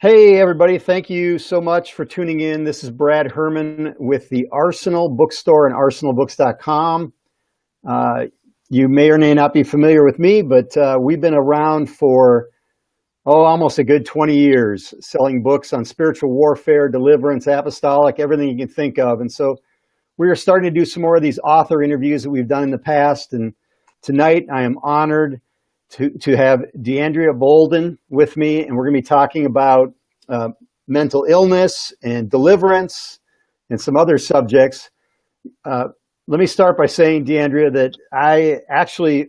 Hey, everybody. Thank you so much for tuning in. This is Brad Herman with the Arsenal Bookstore and arsenalbooks.com. Uh, you may or may not be familiar with me, but we've been around for, almost a good 20 years, selling books on spiritual warfare, deliverance, apostolic, everything you can think of. And so we are starting to do some more of these author interviews that we've done in the past. And tonight I am honored to have DAndrea Bolden with me, and we're going to be talking about mental illness and deliverance and some other subjects. Let me start by saying, DAndrea, that I actually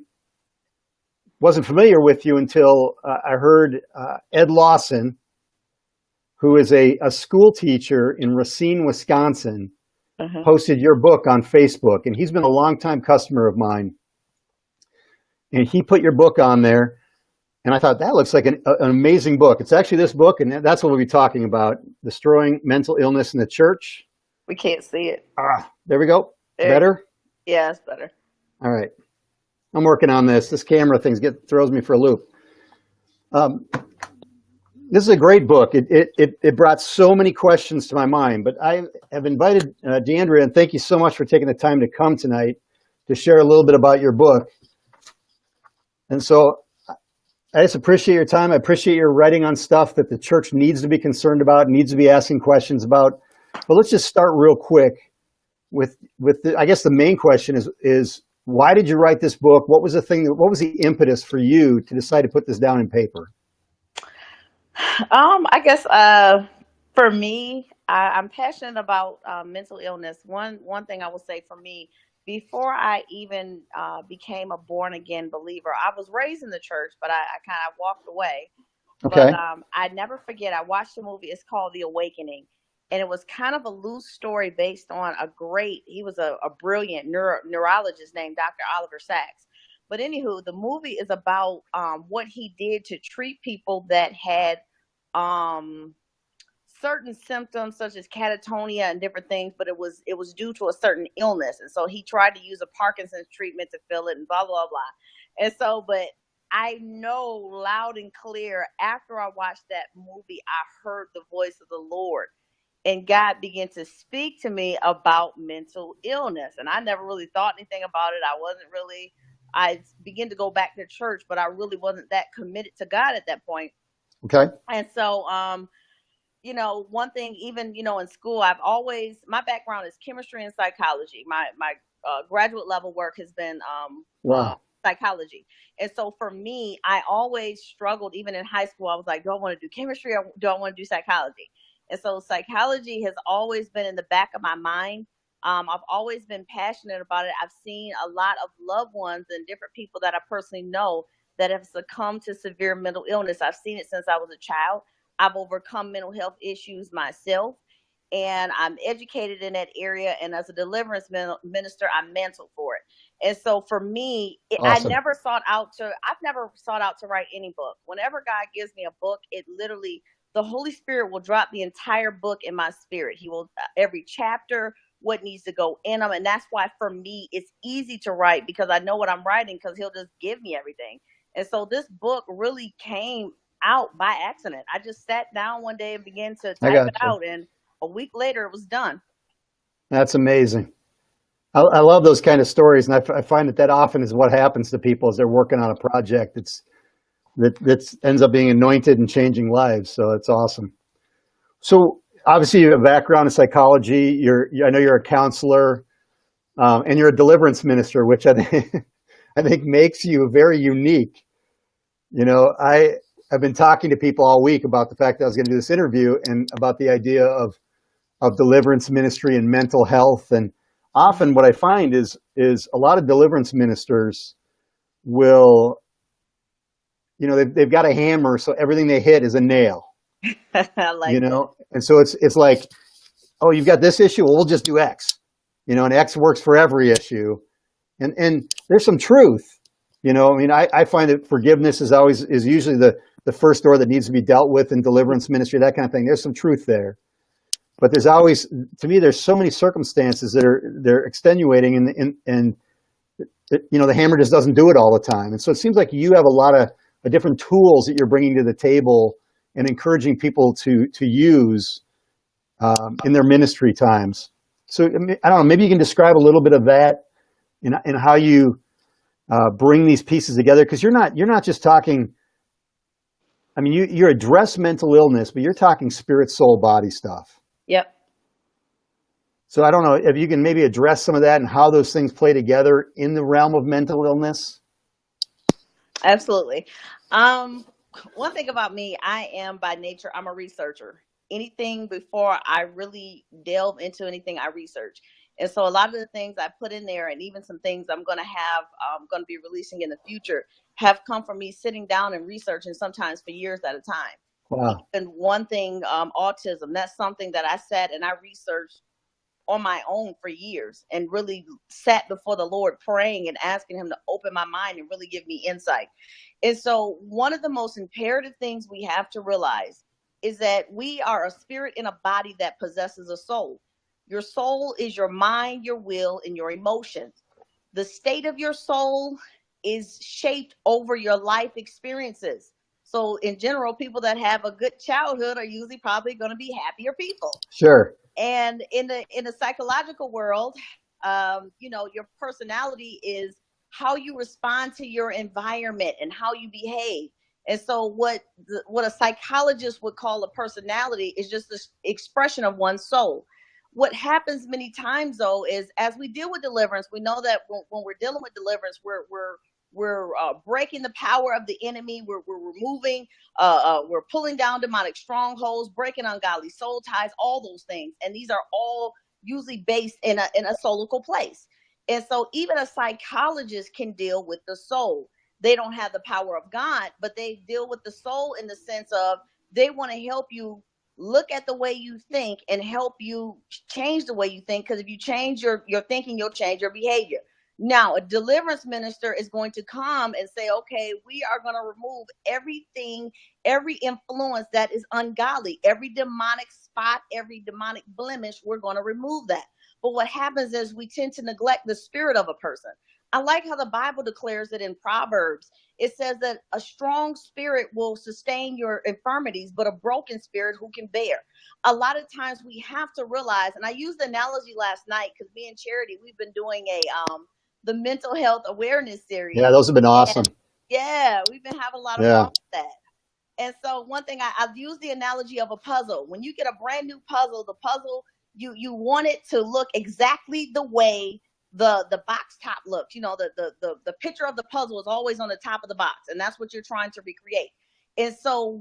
wasn't familiar with you until I heard Ed Lawson, who is a school teacher in Racine, Wisconsin, posted your book on Facebook, and he's been a longtime customer of mine. And he put your book on there, and I thought that looks like an amazing book. It's actually this book, and that's what we'll be talking about: destroying mental illness in the church. We can't see it. There we go. Better? Yeah, it's better. All right. I'm working on this. This camera thing throws me for a loop. This is a great book. It brought so many questions to my mind, but I have invited DAndrea, and thank you so much for taking the time to come tonight to share a little bit about your book. And so I just appreciate your time. I appreciate your writing on stuff that the church needs to be concerned about, needs to be asking questions about. But let's just start real quick with I guess the main question is why did you write this book? What was the impetus for you to decide to put this down in paper? I guess for me, I'm passionate about mental illness. One thing I will say for me, before I even became a born again believer, I was raised in the church, but I kind of walked away. Okay. But I never forget, I watched a movie. It's called The Awakening. And it was kind of a loose story based on he was a brilliant neurologist named Dr. Oliver Sacks. But anywho, the movie is about what he did to treat people that had certain symptoms such as catatonia and different things, but it was due to a certain illness. And so he tried to use a Parkinson's treatment to fill it and blah, blah, blah. And so, but I know loud and clear after I watched that movie, I heard the voice of the Lord. And God began to speak to me about mental illness. And I never really thought anything about it. I began to go back to church, but I really wasn't that committed to God at that point. Okay. And so, one thing, even, in school, my background is chemistry and psychology. My graduate level work has been psychology. And so for me, I always struggled, even in high school. I was like, do I want to do chemistry or do I want to do psychology? And so psychology has always been in the back of my mind. I've always been passionate about it. I've seen a lot of loved ones and different people that I personally know that have succumbed to severe mental illness. I've seen it since I was a child. I've overcome mental health issues myself, and I'm educated in that area. And as a deliverance minister, I'm mentored for it. And so for me, Awesome. I've never sought out to write any book. Whenever God gives me a book, the Holy Spirit will drop the entire book in my spirit. He will, every chapter, what needs to go in them. And that's why for me, it's easy to write because I know what I'm writing because he'll just give me everything. And so this book really came out by accident. I just sat down one day and began to type it out. And a week later it was done. That's amazing. I love those kind of stories. And I find that often is what happens to people as they're working on a project. That ends up being anointed and changing lives. So it's awesome. So obviously you have a background in psychology. I know you're a counselor, and you're a deliverance minister, which I think makes you very unique. I've been talking to people all week about the fact that I was going to do this interview and about the idea of deliverance ministry and mental health. And often what I find is a lot of deliverance ministers will, they've got a hammer, so everything they hit is a nail. And so it's like, oh, you've got this issue, well, we'll just do X, and X works for every issue. And there's some truth, I find that forgiveness is usually the first door that needs to be dealt with in deliverance ministry, that kind of thing. There's some truth there. But there's always, to me, there's so many circumstances that they're extenuating and the hammer just doesn't do it all the time. And so it seems like you have a lot of different tools that you're bringing to the table and encouraging people to use in their ministry times. So I don't know, maybe you can describe a little bit of that and how you bring these pieces together, because you're not just talking. I mean, you address mental illness, but you're talking spirit, soul, body stuff. Yep. So I don't know if you can maybe address some of that and how those things play together in the realm of mental illness. Absolutely. One thing about me, I am by nature, I'm a researcher. Anything before I really delve into anything, I research. And so a lot of the things I put in there, and even some things I'm going to be releasing in the future, have come from me sitting down and researching, sometimes for years at a time. Wow. Even one thing, autism, that's something that I sat and I researched on my own for years, and really sat before the Lord praying and asking him to open my mind and really give me insight. And so one of the most imperative things we have to realize is that we are a spirit in a body that possesses a soul. Your soul is your mind, your will, and your emotions. The state of your soul is shaped over your life experiences. So in general, people that have a good childhood are usually probably going to be happier people. Sure. And in the psychological world, your personality is how you respond to your environment and how you behave. And so what a psychologist would call a personality is just the expression of one's soul. What happens many times, though, is as we deal with deliverance, we know that when we're dealing with deliverance, we're breaking the power of the enemy. We're removing, we're pulling down demonic strongholds, breaking ungodly soul ties, all those things. And these are all usually based in a soulical place. And so even a psychologist can deal with the soul. They don't have the power of God, but they deal with the soul in the sense of they want to help you look at the way you think and help you change the way you think. Because if you change your thinking, you'll change your behavior. Now, a deliverance minister is going to come and say, okay, we are going to remove everything, every influence that is ungodly, every demonic spot, every demonic blemish, we're going to remove that. But what happens is we tend to neglect the spirit of a person. I like how the Bible declares it in Proverbs. It says that a strong spirit will sustain your infirmities, but a broken spirit who can bear. A lot of times we have to realize, and I used the analogy last night because me and Charity, we've been doing the mental health awareness series. Yeah, those have been awesome. Yeah, we've been having a lot of fun with that. And so one thing I've used the analogy of a puzzle. When you get a brand new puzzle, the puzzle, you want it to look exactly the way the box top looks. The picture of the puzzle is always on the top of the box, and that's what you're trying to recreate. And so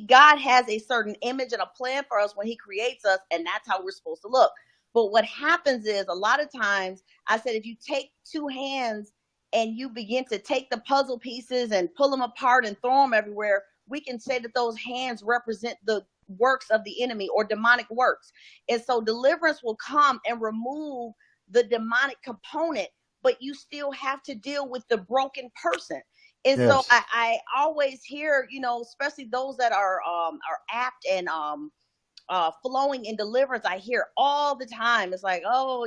God has a certain image and a plan for us when he creates us, and that's how we're supposed to look. But what happens is a lot of times, I said, if you take two hands and you begin to take the puzzle pieces and pull them apart and throw them everywhere, we can say that those hands represent the works of the enemy or demonic works. And so deliverance will come and remove the demonic component, but you still have to deal with the broken person. And so I always hear, especially those that are apt and flowing in deliverance, I hear all the time. It's like, oh,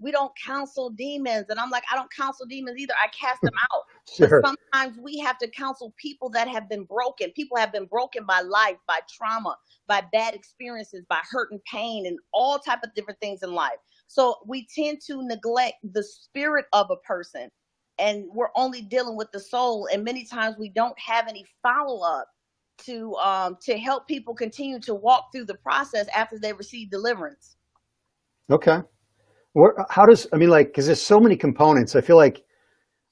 we don't counsel demons. And I'm like, I don't counsel demons either. I cast them out. Sure. But sometimes we have to counsel people that have been broken. People have been broken by life, by trauma, by bad experiences, by hurt and pain, and all type of different things in life. So we tend to neglect the spirit of a person, and we're only dealing with the soul. And many times we don't have any follow-up to help people continue to walk through the process after they receive deliverance. Okay. Because there's so many components. I feel like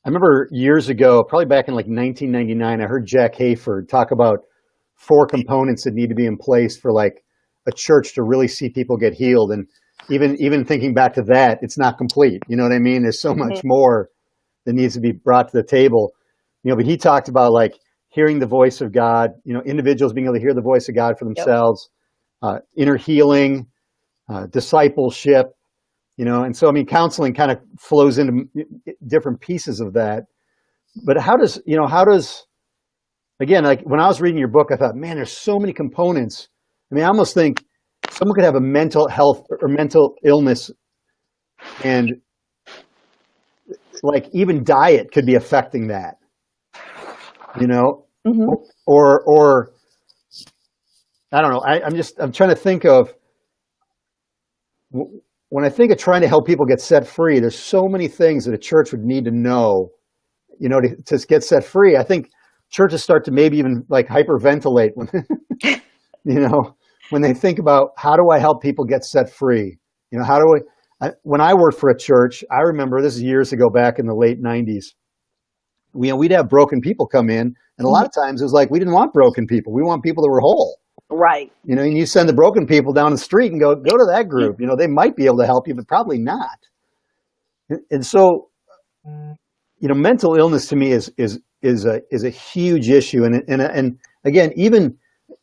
I remember years ago, probably back in like 1999, I heard Jack Hayford talk about 4 components that need to be in place for like a church to really see people get healed. And even thinking back to that, it's not complete. You know what I mean? There's so much more that needs to be brought to the table. But he talked about like hearing the voice of God, individuals being able to hear the voice of God for themselves, inner healing, discipleship, and so, counseling kind of flows into different pieces of that. But again, like when I was reading your book, I thought, man, there's so many components. I almost think someone could have a mental health or mental illness, and like even diet could be affecting that, or I don't know. I'm trying to think of, when I think of trying to help people get set free, there's so many things that a church would need to know, to get set free. I think churches start to maybe even like hyperventilate when, when they think about, how do I help people get set free? How do when I worked for a church, I remember, this is years ago, back in the late 90s, we'd have broken people come in, and a lot of times it was like, we didn't want broken people. We want people that were whole. Right. And you send the broken people down the street and go to that group. They might be able to help you, but probably not. And so, mental illness to me is a huge issue. And again, even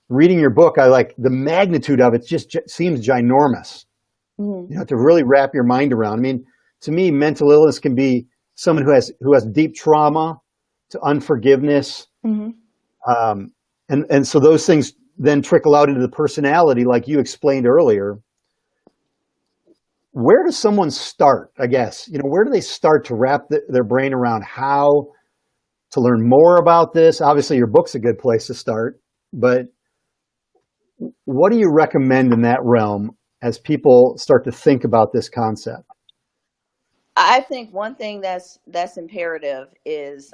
reading your book, I like the magnitude of it. Just seems ginormous. To really wrap your mind around. I mean, to me, mental illness can be someone who has deep trauma, to unforgiveness, and so those things then trickle out into the personality, like you explained earlier. Where does someone start? I guess where do they start to wrap their brain around how to learn more about this? Obviously, your book's a good place to start, but what do you recommend in that realm as people start to think about this concept? I think one thing that's imperative is,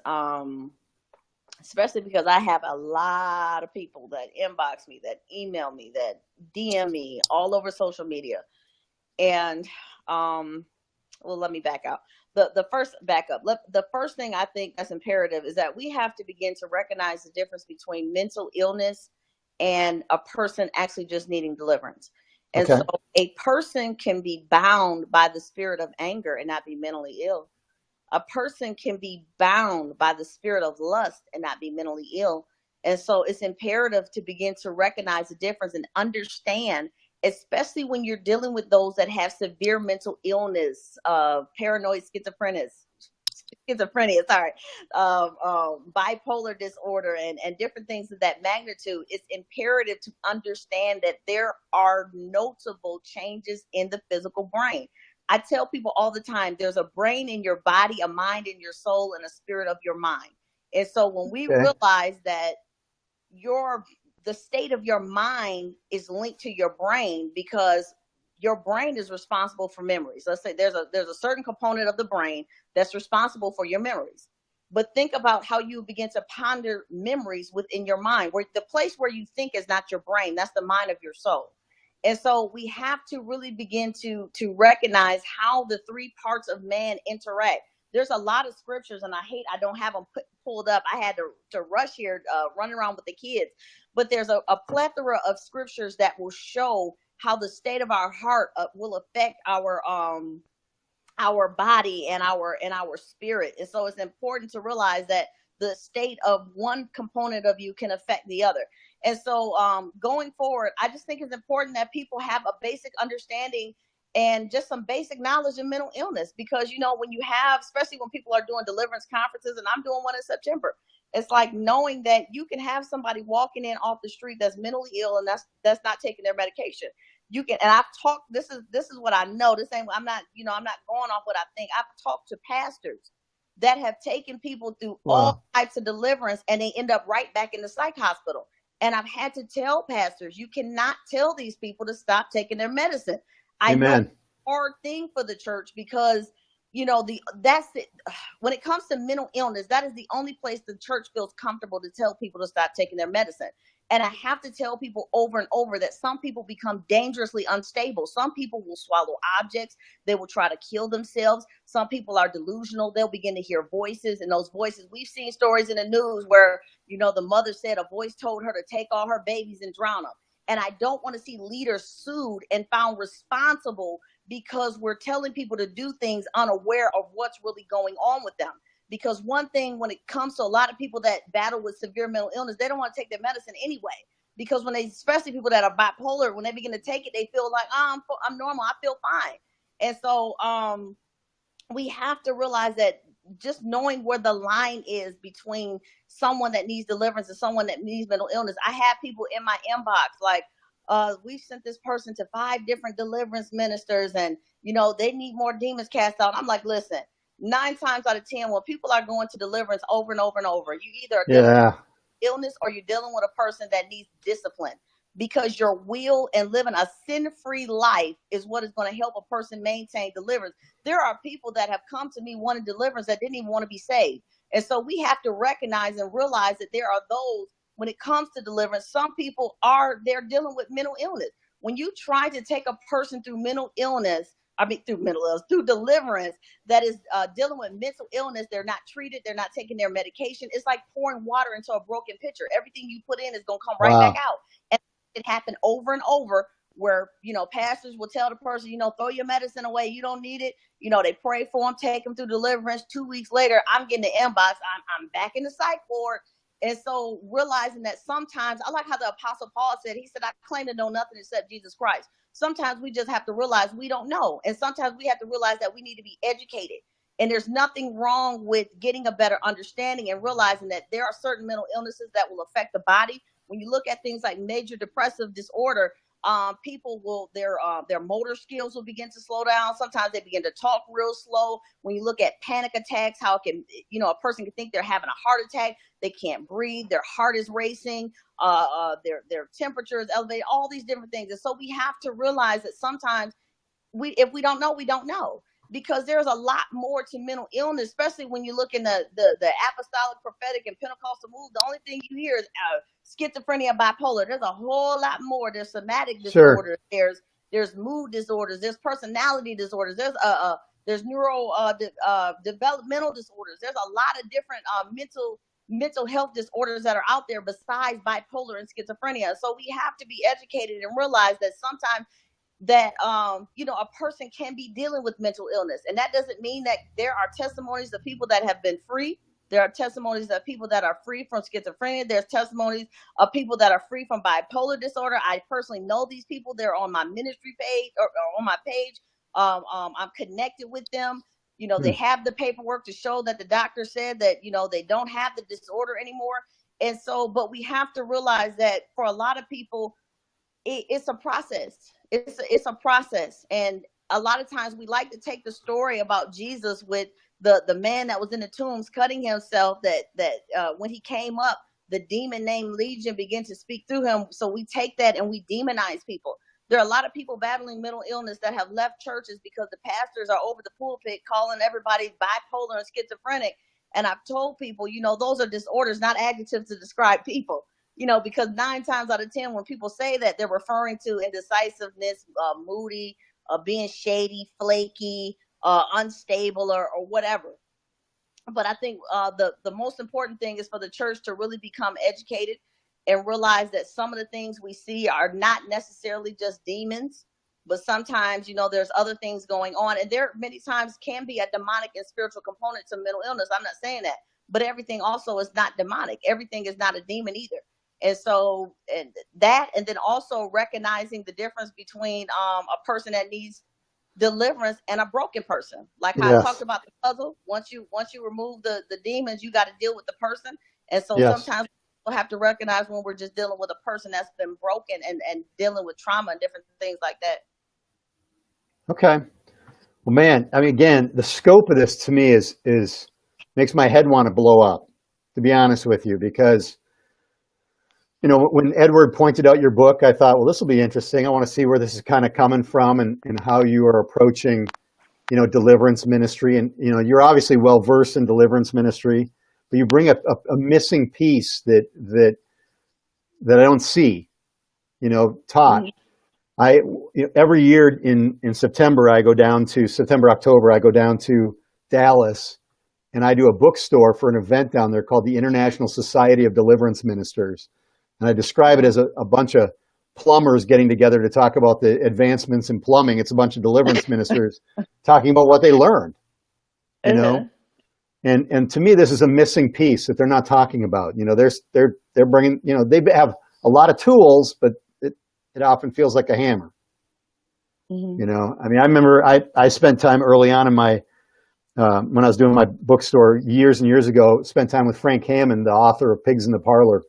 especially because I have a lot of people that inbox me, that email me, that DM me all over social media. And, let me back out. The first thing I think that's imperative is that we have to begin to recognize the difference between mental illness and a person actually just needing deliverance. And so a person can be bound by the spirit of anger and not be mentally ill. A person can be bound by the spirit of lust and not be mentally ill. And so it's imperative to begin to recognize the difference and understand, especially when you're dealing with those that have severe mental illness, paranoid schizophrenia, bipolar disorder, and different things of that magnitude. It's imperative to understand that there are notable changes in the physical brain. I tell people all the time, there's a brain in your body, a mind in your soul, and a spirit of your mind. And so when we realize that the state of your mind is linked to your brain, because your brain is responsible for memories. Let's say there's a certain component of the brain that's responsible for your memories. But think about how you begin to ponder memories within your mind, where the place where you think is not your brain, that's the mind of your soul. And so we have to really begin to recognize how the three parts of man interact. There's a lot of scriptures, and I don't have them pulled up. I had to rush here, run around with the kids. But there's a plethora of scriptures that will show how the state of our heart will affect our body and our spirit. And so it's important to realize that the state of one component of you can affect the other. And so going forward, I just think it's important that people have a basic understanding and just some basic knowledge of mental illness, because, when you have, especially when people are doing deliverance conferences, and I'm doing one in September, it's like knowing that you can have somebody walking in off the street that's mentally ill and that's not taking their medication. You can, and I've talked, this is what I know. I'm not going off what I think. I've talked to pastors that have taken people through all types of deliverance, and they end up right back in the psych hospital. And I've had to tell pastors, you cannot tell these people to stop taking their medicine. I know it's a hard thing for the church, because that's it. When it comes to mental illness, that is the only place the church feels comfortable to tell people to stop taking their medicine. And I have to tell people over and over that some people become dangerously unstable. Some people will swallow objects. They will try to kill themselves. Some people are delusional. They'll begin to hear voices, and those voices, we've seen stories in the news where, the mother said a voice told her to take all her babies and drown them. And I don't want to see leaders sued and found responsible because we're telling people to do things unaware of what's really going on with them. Because one thing, when it comes to a lot of people that battle with severe mental illness, they don't want to take their medicine anyway. Because especially people that are bipolar, when they begin to take it, they feel like, I'm normal, I feel fine. And so we have to realize that just knowing where the line is between someone that needs deliverance and someone that needs mental illness. I have people in my inbox like, we've sent this person to 5 different deliverance ministers, and they need more demons cast out. I'm like, listen, 9 times out of 10, when people are going to deliverance over and over and over, you either are dealing with illness or you're dealing with a person that needs discipline. because your will and living a sin-free life is what is going to help a person maintain deliverance. There are people that have come to me wanting deliverance that didn't even want to be saved. And so we have to recognize and realize that there are those, when it comes to deliverance, some people they're dealing with mental illness. When you try to take a person through through deliverance that is dealing with mental illness, they're not treated, they're not taking their medication. It's like pouring water into a broken pitcher. Everything you put in is going to come right back out. And it happened over and over where, pastors will tell the person, throw your medicine away. You don't need it. They pray for them, take them through deliverance. 2 weeks later, I'm getting the inbox. I'm back in the psych ward. And so realizing that sometimes, I like how the Apostle Paul said, he said, I claim to know nothing except Jesus Christ. Sometimes we just have to realize we don't know. And sometimes we have to realize that we need to be educated. And there's nothing wrong with getting a better understanding and realizing that there are certain mental illnesses that will affect the body. When you look at things like major depressive disorder, people will, their motor skills will begin to slow down. Sometimes they begin to talk real slow. When you look at panic attacks, how it can, a person can think they're having a heart attack. They can't breathe. Their heart is racing. Their temperature is elevated. All these different things. And so we have to realize that sometimes if we don't know, we don't know. Because there's a lot more to mental illness, especially when you look in the apostolic, prophetic, and Pentecostal move. The only thing you hear is schizophrenia, bipolar. There's a whole lot more. There's somatic disorders. Sure. There's mood disorders. There's personality disorders. There's neuro developmental disorders. There's a lot of different mental health disorders that are out there besides bipolar and schizophrenia. So we have to be educated and realize that sometimes that a person can be dealing with mental illness. And that doesn't mean that there are testimonies of people that have been free. There are testimonies of people that are free from schizophrenia. There's testimonies of people that are free from bipolar disorder. I personally know these people. They're on my ministry page or on my page. I'm connected with them. They have the paperwork to show that the doctor said that, they don't have the disorder anymore. And so, but we have to realize that for a lot of people, it's a process. It's a process. And a lot of times we like to take the story about Jesus with the man that was in the tombs cutting himself, that when he came up, the demon named Legion began to speak through him. So we take that and we demonize people. There are a lot of people battling mental illness that have left churches because the pastors are over the pulpit calling everybody bipolar and schizophrenic. And I've told people, those are disorders, not adjectives to describe people. Because 9 times out of 10, when people say that, they're referring to indecisiveness, moody, being shady, flaky, unstable, or whatever. But I think the most important thing is for the church to really become educated and realize that some of the things we see are not necessarily just demons, but sometimes, there's other things going on. And there many times can be a demonic and spiritual component to mental illness. I'm not saying that, but everything also is not demonic. Everything is not a demon either. And so and then also recognizing the difference between a person that needs deliverance and a broken person. Like how I talked about the puzzle. Once you remove the demons, you got to deal with the person. And so sometimes we'll have to recognize when we're just dealing with a person that's been broken and dealing with trauma and different things like that. Okay. Well, man, I mean, again, the scope of this to me is makes my head want to blow up, to be honest with you, because when Edward pointed out your book, I thought, well, this will be interesting. I want to see where this is kind of coming from and how you are approaching, deliverance ministry. And, you're obviously well-versed in deliverance ministry, but you bring a missing piece that I don't see, taught. Every year in September, October, I go down to Dallas and I do a bookstore for an event down there called the International Society of Deliverance Ministers. And I describe it as a bunch of plumbers getting together to talk about the advancements in plumbing. It's a bunch of deliverance ministers talking about what they learned, And to me, this is a missing piece that they're not talking about. They're bringing, they have a lot of tools, but it often feels like a hammer. Mm-hmm. I mean, I remember I spent time early on in my when I was doing my bookstore years and years ago. Spent time with Frank Hammond, the author of Pigs in the Parlor.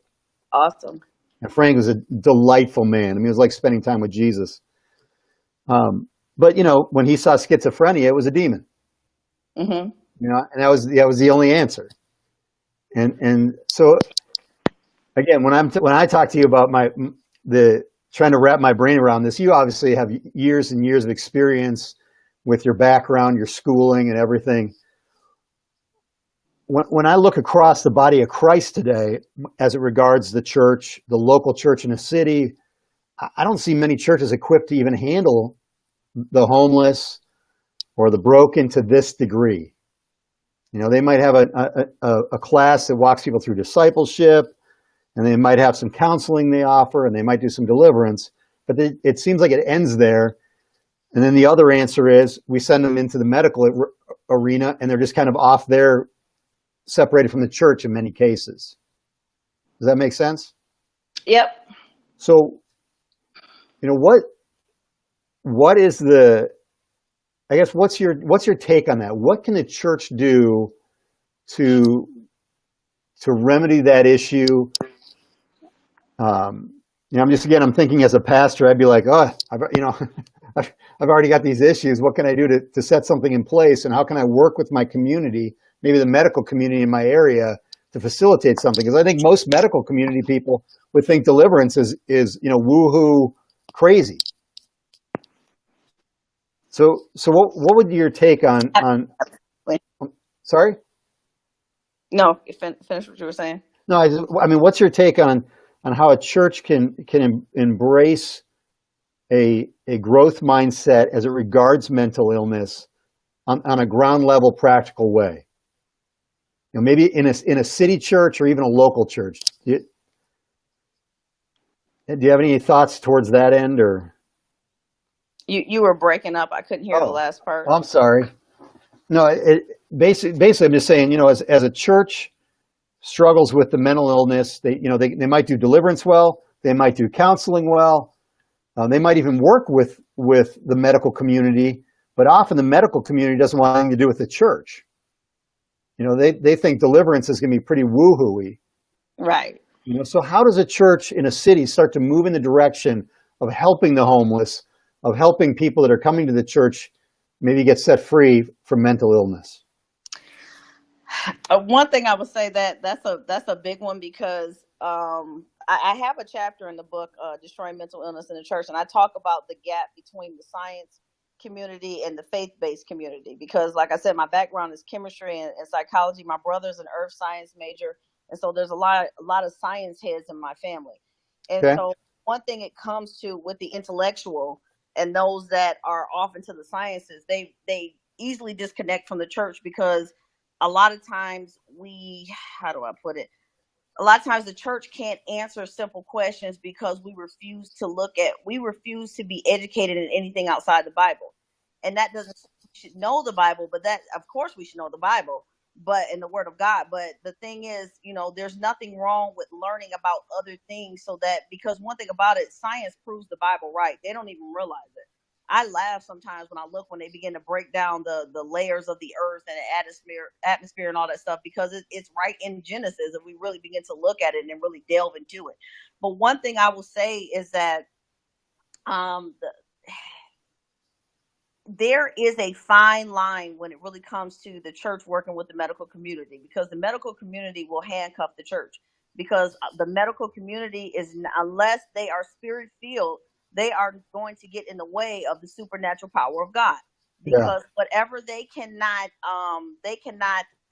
Awesome. And Frank was a delightful man. I mean, it was like spending time with Jesus. But when he saw schizophrenia, it was a demon. Mm-hmm. And that was the only answer. And so again, when I talk to you about trying to wrap my brain around this. You obviously have years and years of experience with your background, your schooling, and everything. When I look across the body of Christ today, as it regards the church, the local church in a city, I don't see many churches equipped to even handle the homeless or the broken to this degree. You know, they might have a class that walks people through discipleship, and they might have some counseling they offer, and they might do some deliverance, but it seems like it ends there. And then the other answer is we send them into the medical arena, and they're just kind of off there, separated from the church in many cases. Does that make sense? Yep. So, you know, what is the, I guess, what's your take on that? What can the church do to remedy that issue? You know, I'm thinking as a pastor, I'd be like, oh, I've already got these issues. What can I do to set something in place? And how can I work with my community, maybe the medical community in my area, to facilitate something? Because I think most medical community people would think deliverance is woohoo crazy. So what would your take on sorry? No, finish what you were saying. No, I mean, what's your take on how a church can embrace a growth mindset as it regards mental illness on a ground level practical way? You know, maybe in a city church or even a local church. Do you have any thoughts towards that end, or? You were breaking up. I couldn't hear the last part. I'm sorry. No, basically I'm just saying, you know, as a church struggles with the mental illness, they might do deliverance well, they might do counseling well, they might even work with the medical community, but often the medical community doesn't want anything to do with the church. You know, they think deliverance is going to be pretty woo-hooey. Right. You know, so how does a church in a city start to move in the direction of helping the homeless, of helping people that are coming to the church maybe get set free from mental illness? One thing I would say that's a big one, because I have a chapter in the book, Destroying Mental Illness in the Church, and I talk about the gap between the science community and the faith-based community, because like I said, my background is chemistry and psychology. My brother's an earth science major, and so there's a lot of science heads in my family. And so one thing it comes to with the intellectual and those that are off into the sciences, they easily disconnect from the church, because a lot of times how do I put it? A lot of times the church can't answer simple questions because we refuse to be educated in anything outside the Bible. And that doesn't mean we should know the Bible, but that, of course, we should know the Bible, but in the Word of God. But the thing is, you know, there's nothing wrong with learning about other things, because one thing about it, science proves the Bible right. They don't even realize it. I laugh sometimes when they begin to break down the layers of the earth and the atmosphere and all that stuff, because it's right in Genesis, and we really begin to look at it and really delve into it. But one thing I will say is that there is a fine line when it really comes to the church working with the medical community, because the medical community will handcuff the church, because the medical community unless they are spirit filled, they are going to get in the way of the supernatural power of God, because whatever they cannot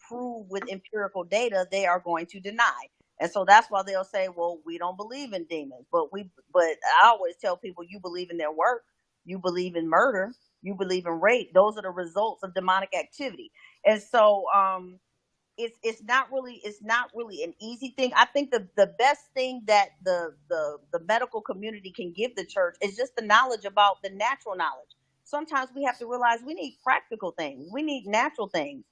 prove with empirical data, they are going to deny. And so that's why they'll say, well, we don't believe in demons, but I always tell people, you believe in their work, you believe in murder, you believe in rape. Those are the results of demonic activity. And so it's not really an easy thing. I think the best thing that the medical community can give the church is just the knowledge about the natural knowledge. Sometimes we have to realize we need practical things. We need natural things.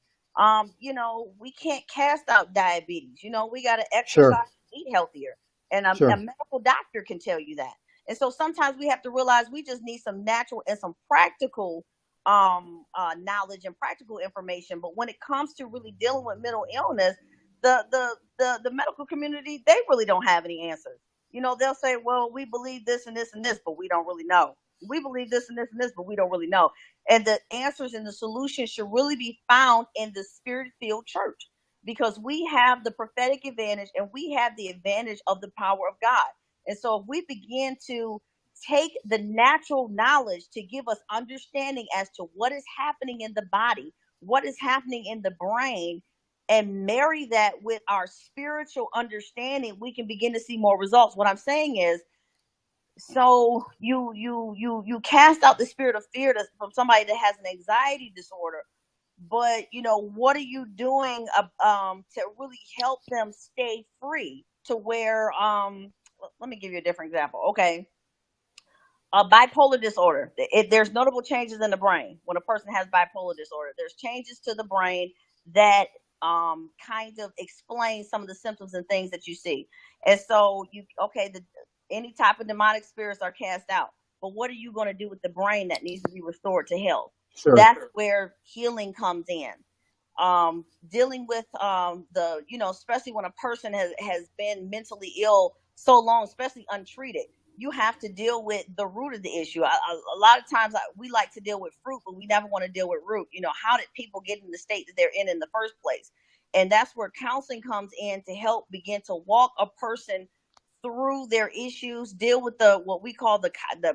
You know, we can't cast out diabetes. You know, we got to exercise, eat healthier. And a medical doctor can tell you that. And so sometimes we have to realize we just need some natural and some practical knowledge and practical information. But when it comes to really dealing with mental illness, the medical community, they really don't have any answers. You know, they'll say, well, we believe this and this and this, but we don't really know. We believe this and this and this, but we don't really know. And the answers and the solutions should really be found in the spirit-filled church, because we have the prophetic advantage and we have the advantage of the power of God. And so if we begin to take the natural knowledge to give us understanding as to what is happening in the body, what is happening in the brain, and marry that with our spiritual understanding, we can begin to see more results. What I'm saying is, so you cast out the spirit of fear from somebody that has an anxiety disorder, but what are you doing to really help them stay free to where let me give you a different example. Okay, bipolar disorder. There's notable changes in the brain when a person has bipolar disorder. There's changes to the brain that kind of explain some of the symptoms and things that you see. And so any type of demonic spirits are cast out. But what are you going to do with the brain that needs to be restored to health? Sure. That's where healing comes in. Dealing with especially when a person has been mentally ill so long, especially untreated, you have to deal with the root of the issue. A lot of times we like to deal with fruit, but we never want to deal with root. How did people get in the state that they're in the first place? And that's where counseling comes in to help begin to walk a person through their issues, deal with what we call the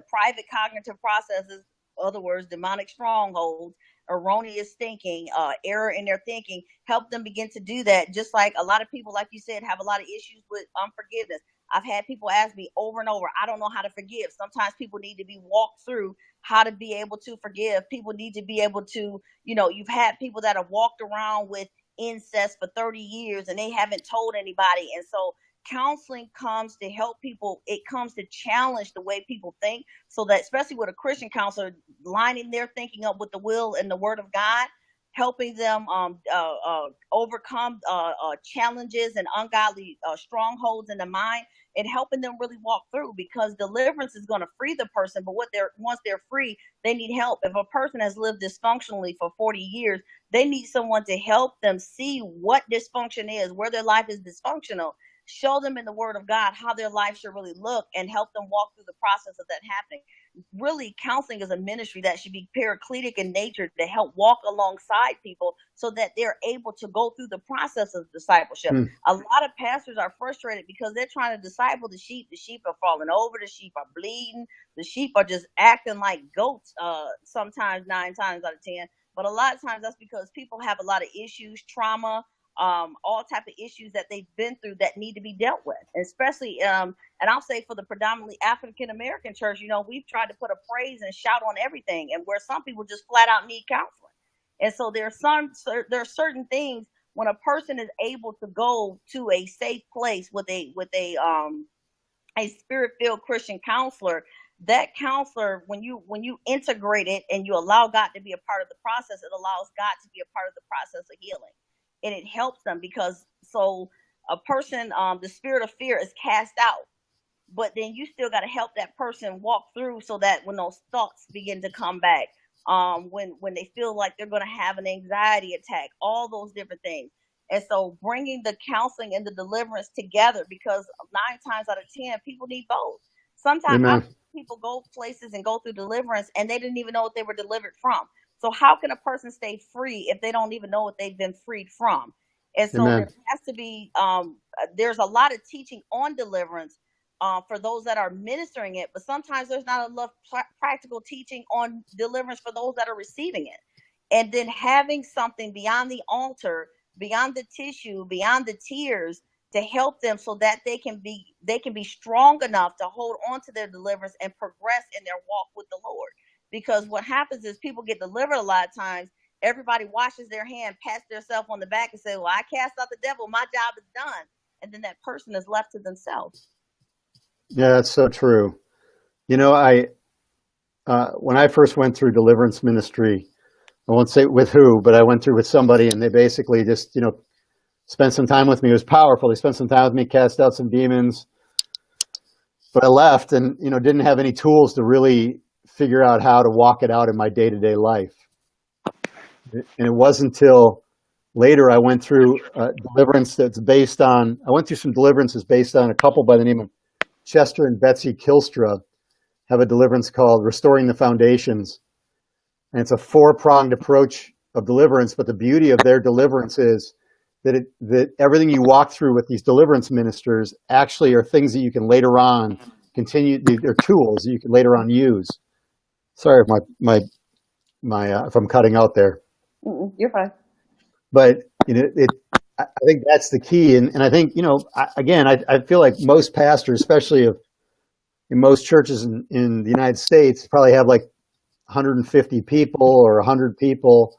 private cognitive processes, in other words, demonic strongholds, erroneous thinking, error in their thinking, help them begin to do that. Just like a lot of people, like you said, have a lot of issues with unforgiveness. I've had people ask me over and over, I don't know how to forgive. Sometimes people need to be walked through how to be able to forgive. People need to be able to, you've had people that have walked around with incest for 30 years and they haven't told anybody. And so counseling comes to help people. It comes to challenge the way people think, so that especially with a Christian counselor, lining their thinking up with the will and the word of God, helping them overcome challenges and ungodly strongholds in the mind, and helping them really walk through, because deliverance is going to free the person. But once they're free, they need help. If a person has lived dysfunctionally for 40 years, they need someone to help them see what dysfunction is, where their life is dysfunctional, show them in the word of God how their life should really look, and help them walk through the process of that happening. Really, counseling is a ministry that should be paracletic in nature to help walk alongside people so that they're able to go through the process of discipleship. A lot of pastors are frustrated because they're trying to disciple the sheep. The sheep are falling over. The sheep are bleeding. The sheep are just acting like goats, sometimes 9 times out of 10. But a lot of times that's because people have a lot of issues, trauma, all type of issues that they've been through that need to be dealt with, especially and I'll say for the predominantly African American church, we've tried to put a praise and shout on everything, and where some people just flat out need counseling. And so there are certain things when a person is able to go to a safe place with a spirit-filled Christian counselor. That counselor, when you integrate it and you allow God to be a part of the process, it allows God to be a part of the process of healing. And it helps them, because so a person, the spirit of fear is cast out, but then you still got to help that person walk through, so that when those thoughts begin to come back, when they feel like they're going to have an anxiety attack, all those different things. And so bringing the counseling and the deliverance together, because 9 times out of 10, people need both. Sometimes people go places and go through deliverance and they didn't even know what they were delivered from. So how can a person stay free if they don't even know what they've been freed from? And so there has to be, there's a lot of teaching on deliverance for those that are ministering it, but sometimes there's not enough practical teaching on deliverance for those that are receiving it. And then having something beyond the altar, beyond the tissue, beyond the tears, to help them so that they can be strong enough to hold on to their deliverance and progress in their walk with the Lord. Because what happens is people get delivered a lot of times. Everybody washes their hand, pats themselves on the back and say, well, I cast out the devil. My job is done. And then that person is left to themselves. Yeah, that's so true. When I first went through deliverance ministry, I won't say with who, but I went through with somebody, and they basically just, spent some time with me. It was powerful. They spent some time with me, cast out some demons. But I left and, didn't have any tools to really figure out how to walk it out in my day-to-day life. And it wasn't until later I went through deliverance I went through some deliverances based on a couple by the name of Chester and Betsy Kilstra, have a deliverance called Restoring the Foundations. And it's a 4-pronged approach of deliverance, but the beauty of their deliverance is that everything you walk through with these deliverance ministers actually are things that you can later on continue. They're tools you can later on use. Sorry if if I'm cutting out there. You're fine. But I think that's the key, and I think I feel like most pastors, especially in most churches in the United States, probably have like 150 people or 100 people,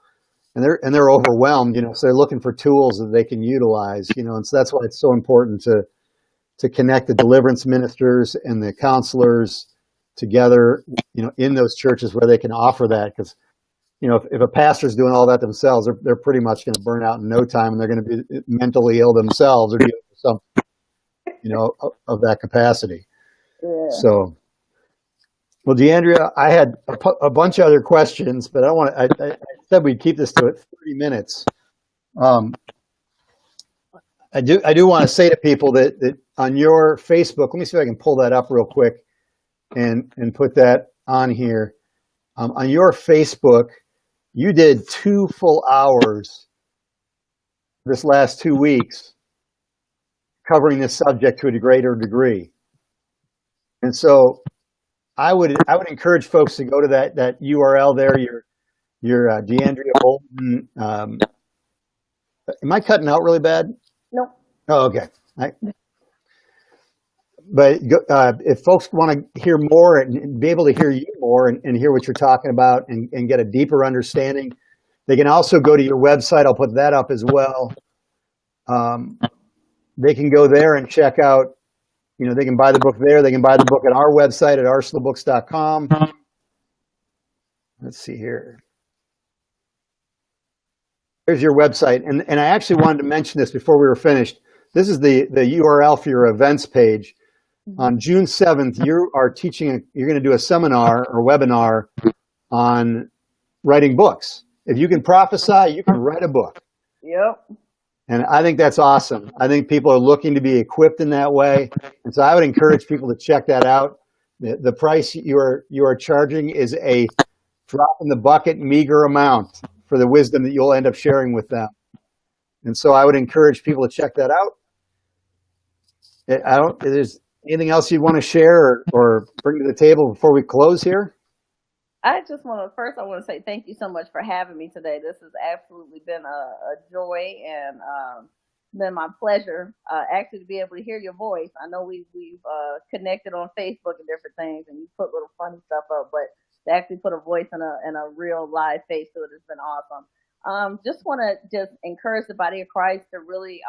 and they're overwhelmed. So they're looking for tools that they can utilize. And so that's why it's so important to connect the deliverance ministers and the counselors together. In those churches where they can offer that, because if a pastor's doing all that themselves, they're pretty much going to burn out in no time, and they're going to be mentally ill themselves or dealing with something, of that capacity. Yeah. So, well, DAndrea, I had a bunch of other questions, but I said we'd keep this to 30 minutes. I do want to say to people that on your Facebook, let me see if I can pull that up real quick and put that on here. On your Facebook, you did 2 full hours this last 2 weeks covering this subject to a greater degree. And so I would encourage folks to go to that URL there, your DAndrea Bolden. Am I cutting out really bad? No. Oh, okay. But if folks want to hear more and be able to hear you more and hear what you're talking about and get a deeper understanding, they can also go to your website. I'll put that up as well. They can go there and check out, they can buy the book there. They can buy the book at our website at arsenalbooks.com. Let's see here. Here's your website. And I actually wanted to mention this before we were finished. This is the URL for your events page. On June 7th, you're going to do a seminar or webinar on writing books. If you can prophesy, you can write a book. Yep. And I think that's awesome. I think people are looking to be equipped in that way. And so I would encourage people to check that out. The price you are charging is a drop in the bucket, meager amount for the wisdom that you'll end up sharing with them. And so I would encourage people to check that out. There's anything else you'd want to share or bring to the table before we close here? I want to say thank you so much for having me today. This has absolutely been a joy and been my pleasure actually to be able to hear your voice. I know we've connected on Facebook and different things, and you put little funny stuff up, but to actually put a voice and a real live face to it has been awesome. Just want to encourage the body of Christ to really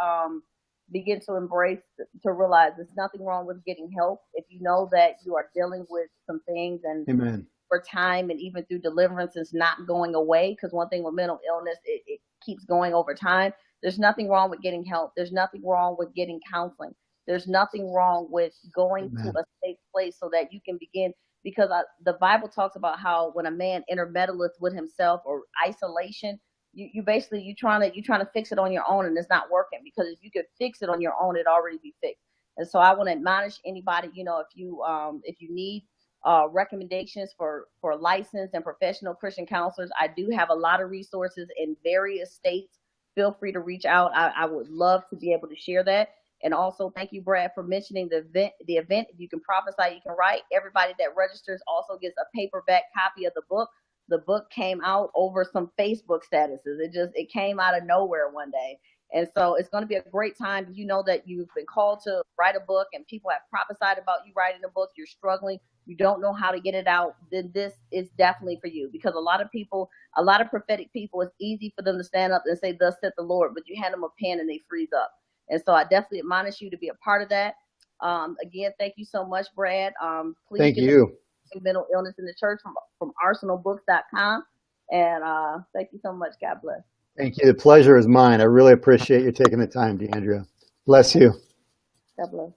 begin to embrace, to realize there's nothing wrong with getting help. If you know that you are dealing with some things and Amen. For time and even through deliverance is not going away, because one thing with mental illness, it keeps going over time. There's nothing wrong with getting help. There's nothing wrong with getting counseling. There's nothing wrong with going Amen. to a safe place so that you can begin, because the Bible talks about how when a man intermeddleth with himself or isolation, you basically you're trying to fix it on your own, and it's not working, because if you could fix it on your own, it'd already be fixed. And so I want to admonish anybody, if you need recommendations for licensed and professional Christian counselors, I do have a lot of resources in various states. Feel free to reach out. I would love to be able to share that. And also, thank you, Brad, for mentioning the event. If you can prophesy, you can write. Everybody that registers also gets a paperback copy of the book. The book came out over some Facebook statuses. It came out of nowhere one day. And so it's going to be a great time. You know that you've been called to write a book and people have prophesied about you writing a book. You're struggling. You don't know how to get it out. Then this is definitely for you, because a lot of prophetic people, it's easy for them to stand up and say, "Thus saith the Lord," but you hand them a pen and they freeze up. And so I definitely admonish you to be a part of that. Again, thank you so much, Brad. Please thank you. Mental illness in the church from arsenalbooks.com. And thank you so much. God bless. Thank you. The pleasure is mine. I really appreciate you taking the time, DAndrea. Bless you. God bless.